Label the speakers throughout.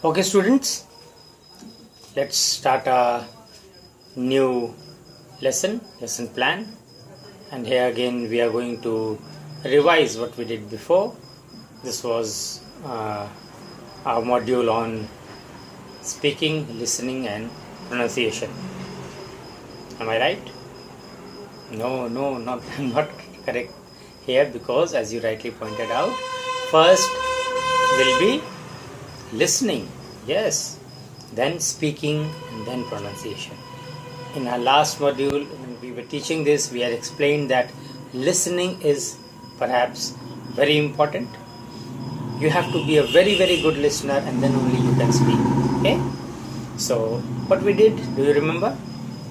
Speaker 1: Okay, students, let's start a new lesson plan. And here again, we are going to revise what we did before. This was our module on speaking, listening, and pronunciation. Am I right? No, not not correct here, because as you rightly pointed out, first will be listening, yes, then speaking, and then pronunciation. In our last module, when we were teaching this, we had explained that listening is perhaps very important. You have to be a very good listener, and then only you can speak. Okay, so what we did, do you remember?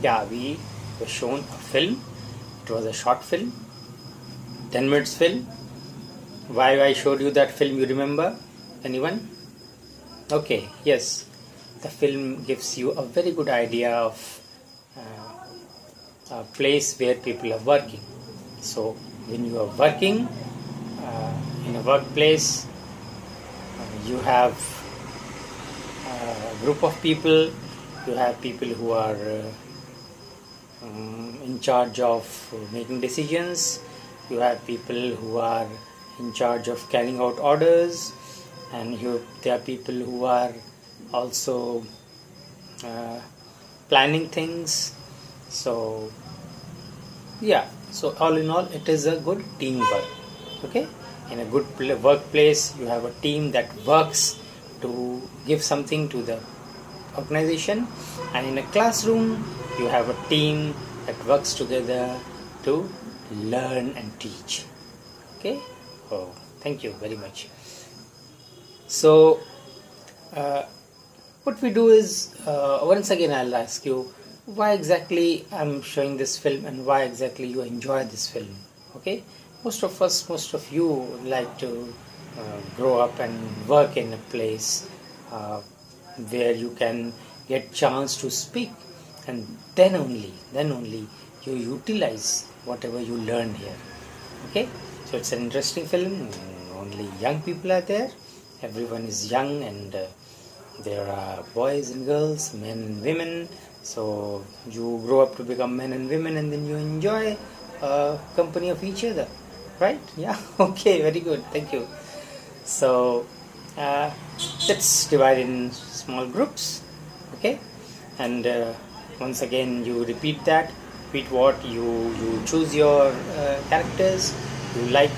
Speaker 1: Yeah, we were shown a film. It was a short film, 10 minutes film. Why I showed you that film, you remember? Anyone? Okay, yes, the film gives you a very good idea of a place where people are working. So when you are working in a workplace, you have a group of people. You have people who are in charge of making decisions. You have people who are in charge of carrying out orders, and there are people who are also planning things. So yeah, so all in all, it is a good teamwork. Okay, in a good workplace, you have a team that works to give something to the organization, and in a classroom you have a team that works together to learn and teach. Okay, oh, thank you very much. So what we do is, once again I'll ask you, why exactly I'm showing this film and why exactly you enjoy this film. Okay, most of you like to grow up and work in a place where you can get chance to speak, and then only you utilize whatever you learn here. Okay, so it's an interesting film. Only young people are there. Everyone is young, and there are boys and girls, men and women. So you grow up to become men and women, and then you enjoy company of each other, right? Yeah. Okay, very good, thank you. So let's divide in small groups. Okay, and once again you repeat what you choose your characters. You like,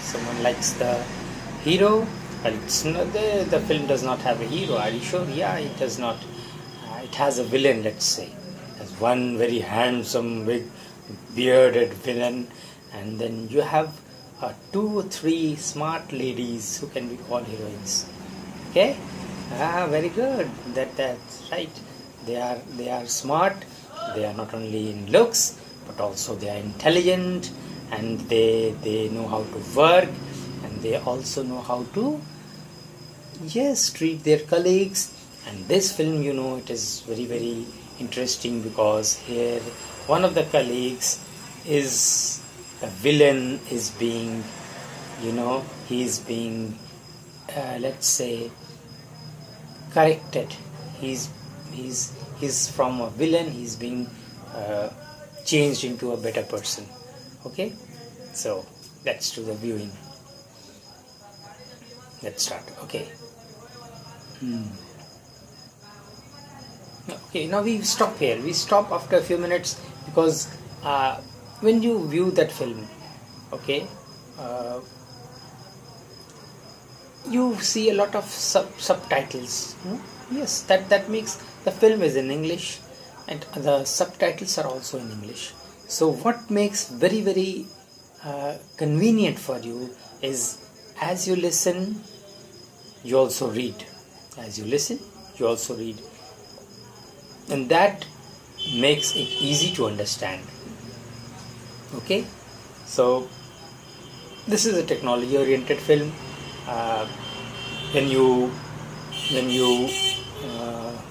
Speaker 1: someone likes the hero. Well, it's not the film does not have a hero. Are you sure? Yeah, it does not. It has a villain, let's say. There's one very handsome, big, bearded villain, and then you have 2 or 3 smart ladies who can be called heroines. Okay? Very good. That's right. They are smart. They are not only in looks, but also they are intelligent, and they know how to work, and they also know how to treat their colleagues. And this film, it is very interesting, because here one of the colleagues is the villain, is being he is being let's say corrected. He's from a villain, he's being changed into a better person. Okay, so let's do the viewing. Let's start. Okay. Okay, now we stop here. We stop after a few minutes, because when you view that film, okay, you see a lot of subtitles. Yes, that makes the film is in English, and the subtitles are also in English. So what makes very convenient for you is, as you listen, you also read. As you listen, you also read, and that makes it easy to understand. Okay, so this is a technology oriented film. When you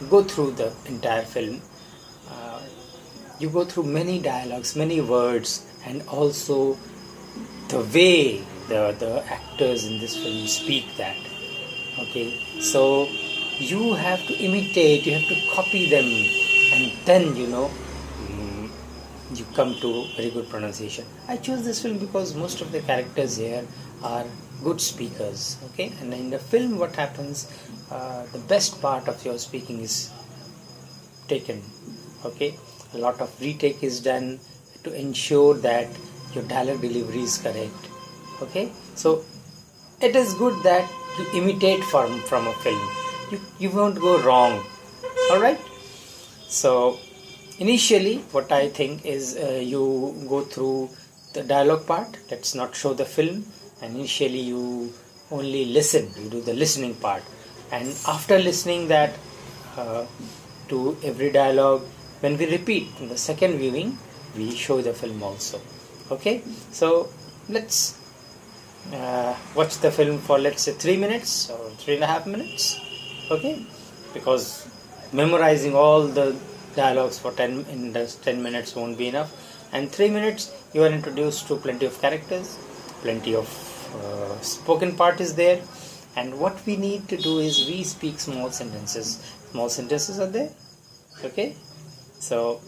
Speaker 1: go through the entire film, you go through many dialogues, many words, and also the way the actors in this film speak that. Okay, so you have to imitate, you have to copy them, and then you come to very good pronunciation. I chose this film because most of the characters here are good speakers. Okay, and in the film, what happens? The best part of your speaking is taken. Okay, a lot of retake is done to ensure that your dialogue delivery is correct. Okay, so it is good that you imitate from a film. You won't go wrong. All right. So initially, what I think is you go through the dialogue part. Let's not show the film. And initially, you only listen. You do the listening part, and after listening that to every dialogue, when we repeat in the second viewing, we show the film also. Okay. So let's watch the film for, let's say, 3 minutes or 3.5 minutes. Okay, because memorizing all the dialogues for 10 minutes won't be enough, and 3 minutes you are introduced to plenty of characters, plenty of spoken part is there, and what we need to do is we speak small sentences. Small sentences are there. Okay, so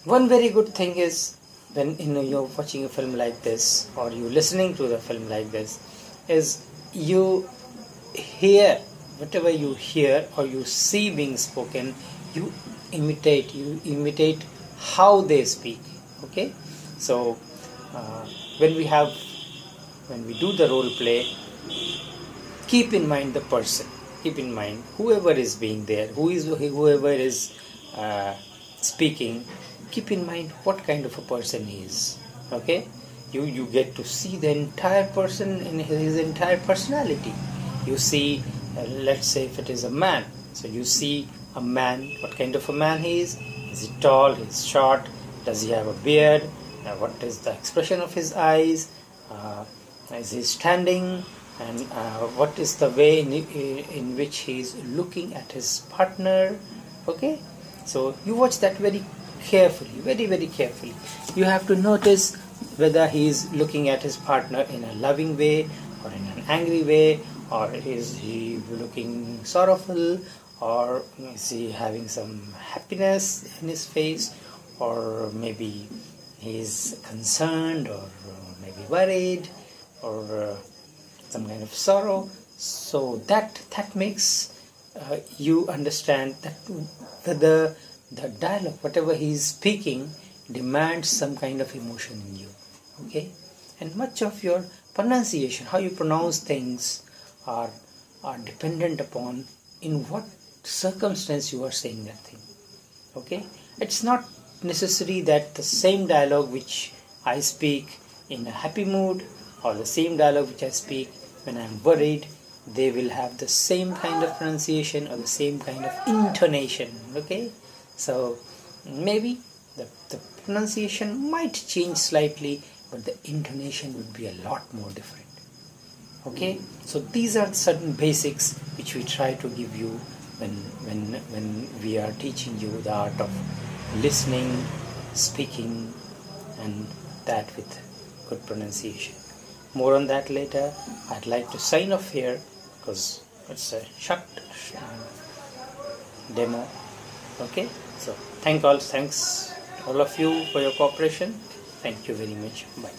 Speaker 1: one very good thing is when you're watching a film like this, or you listening to the film like this, is you hear whatever you hear or you see being spoken, you imitate how they speak. Okay, so when we do the role play, keep in mind the person, keep in mind whoever is being there, whoever is speaking, keep in mind what kind of a person he is. Okay, you get to see the entire person in his entire personality. You see, let's say if it is a man, so you see a man, what kind of a man he is. Is he tall, is he short, does he have a beard, what is the expression of his eyes, is he standing, and what is the way in which he is looking at his partner. Okay, so you watch that very carefully, very very carefully. You have to notice whether he is looking at his partner in a loving way or in an angry way, or is he looking sorrowful, or is he having some happiness in his face, or maybe he is concerned, or maybe worried, or some kind of sorrow. So that makes you understand that the dialogue, whatever he is speaking, demands some kind of emotion in you. Okay, and much of your pronunciation, how you pronounce things, are dependent upon in what circumstance you are saying that thing. Okay, it's not necessary that the same dialogue which I speak in a happy mood or the same dialogue which I speak when I am worried, they will have the same kind of pronunciation or the same kind of intonation. Okay, so maybe the pronunciation might change slightly, but the intonation would be a lot more different. Okay, so these are certain basics which we try to give you when we are teaching you the art of listening, speaking, and that with good pronunciation. More on that later. I'd like to sign off here because it's a short demo. Okay, so thanks all of you for your cooperation. Thank you very much. Bye.